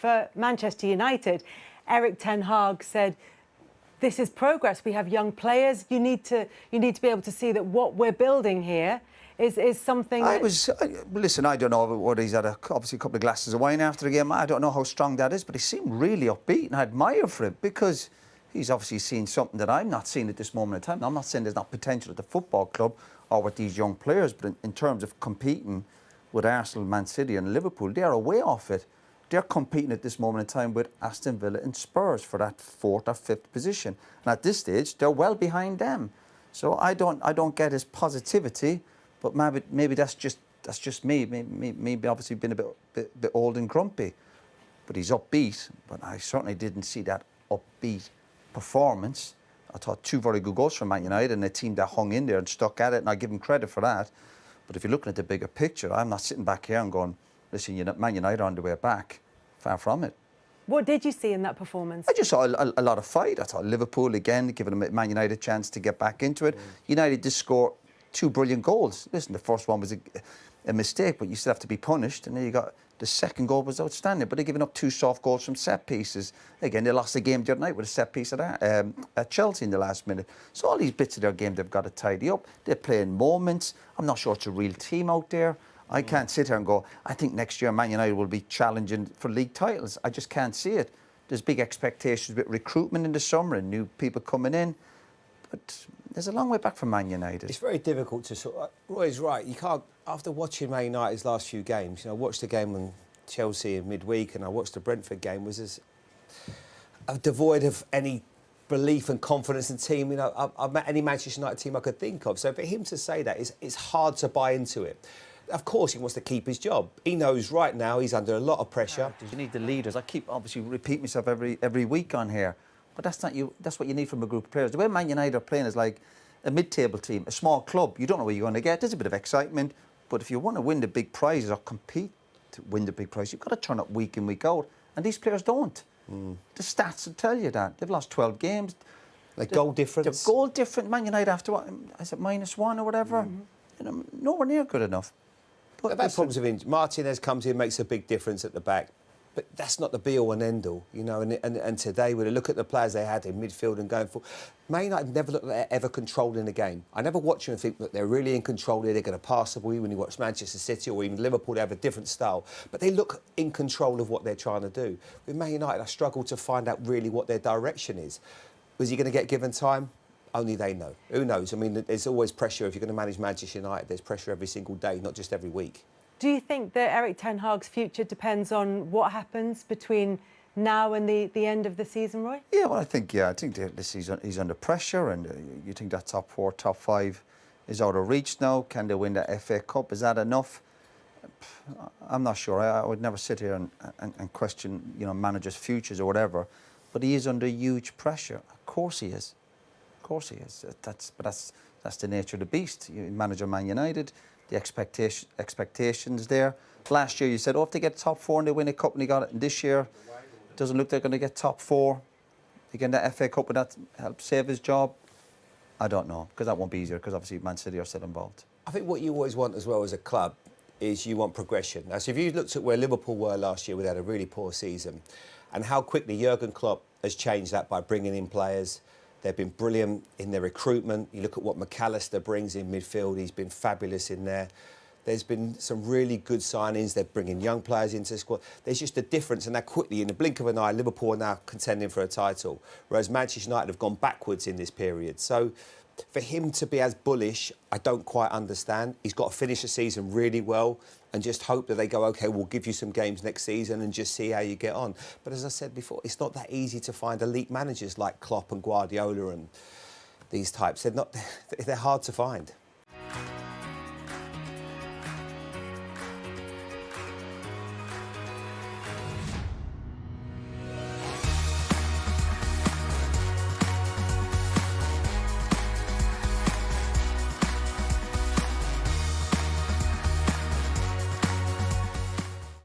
for Manchester United, Eric Ten Hag said, this is progress. We have young players. You need to be able to see that what we're building here is something. Listen, I don't know what he's had. Obviously, a couple of glasses of wine after the game. I don't know how strong that is, but he seemed really upbeat, and I admire for it because he's obviously seen something that I'm not seeing at this moment in time. I'm not saying there's not potential at the football club or with these young players, but in terms of competing with Arsenal, Man City, and Liverpool, they are way off it. They're competing at this moment in time with Aston Villa and Spurs for that 4th or 5th position. And at this stage, they're well behind them. So I don't get his positivity, but maybe that's just me. Maybe obviously been a bit old and grumpy. But he's upbeat, but I certainly didn't see that upbeat performance. I thought 2 very good goals from Man United and a team that hung in there and stuck at it, and I give him credit for that. But if you're looking at the bigger picture, I'm not sitting back here and going, listen, Man United are on the way back. Far from it. What did you see in that performance? I just saw a lot of fight. I thought Liverpool, again, giving Man United a chance to get back into it. United did score 2 brilliant goals. Listen, the first one was a mistake, but you still have to be punished. And then you got the second goal was outstanding, but they're giving up 2 soft goals from set pieces. Again, they lost the game the other night with a set piece at Chelsea in the last minute. So all these bits of their game, they've got to tidy up. They're playing moments. I'm not sure it's a real team out there. I can't sit here and go, I think next year Man United will be challenging for league titles. I just can't see it. There's big expectations with recruitment in the summer and new people coming in. But there's a long way back from Man United. It's very difficult to sort of... Roy's right. You can't... After watching Man United's last few games, you know, I watched the game on Chelsea in midweek and I watched the Brentford game, was as devoid of any belief and confidence in the team. You know, I've met any Manchester United team I could think of. So for him to say that, it's hard to buy into it. Of course, he wants to keep his job. He knows right now he's under a lot of pressure. You need the leaders. I keep obviously repeat myself every week on here, but that's not you. That's what you need from a group of players. The way Man United are playing is like a mid-table team, a small club. You don't know where you're going to get. There's a bit of excitement, but if you want to win the big prizes or compete to win the big prize, you've got to turn up week in, week out, and these players don't. The stats will tell you that they've lost 12 games. Like goal difference. The goal different. Man United after what? Is it -1 or whatever? You know, nowhere near good enough. But that's problems with injury. Martinez comes in, makes a big difference at the back, but that's not the be-all and end-all, you know. And today, when I look at the players they had in midfield and going forward, Man United never looked like they're ever controlling the game. I never watch them and think that they're really in control here. They're going to pass the ball. When you watch Manchester City or even Liverpool, they have a different style, but they look in control of what they're trying to do. With Man United, I struggle to find out really what their direction is. Was he going to get given time? Only they know. Who knows? I mean, there's always pressure. If you're going to manage Manchester United, there's pressure every single day, not just every week. Do you think that Eric Ten Hag's future depends on what happens between now and the end of the season, Roy? Yeah, well, I think this season he's under pressure, and you think that top 4, top 5 is out of reach now. Can they win the FA Cup? Is that enough? I'm not sure. I would never sit here and question, you know, managers' futures or whatever. But he is under huge pressure. Of course he is. Of course he is. That's the nature of the beast. You manage Man United, the expectations there. Last year you said, oh, if they get top 4 and they win a cup, and they got it. And this year, it doesn't look they're going to get top 4. Again, the FA Cup, would that help save his job? I don't know, because that won't be easier, because obviously Man City are still involved. I think what you always want as well as a club is you want progression. Now, so if you looked at where Liverpool were last year, we had a really poor season, and how quickly Jurgen Klopp has changed that by bringing in players. They've been brilliant in their recruitment. You look at what McAllister brings in midfield. He's been fabulous in there. There's been some really good signings. They're bringing young players into the squad. There's just a difference, and that quickly, in the blink of an eye, Liverpool are now contending for a title, whereas Manchester United have gone backwards in this period. So for him to be as bullish, I don't quite understand. He's got to finish the season really well and just hope that they go, OK, we'll give you some games next season and just see how you get on. But as I said before, it's not that easy to find elite managers like Klopp and Guardiola and these types. They're hard to find.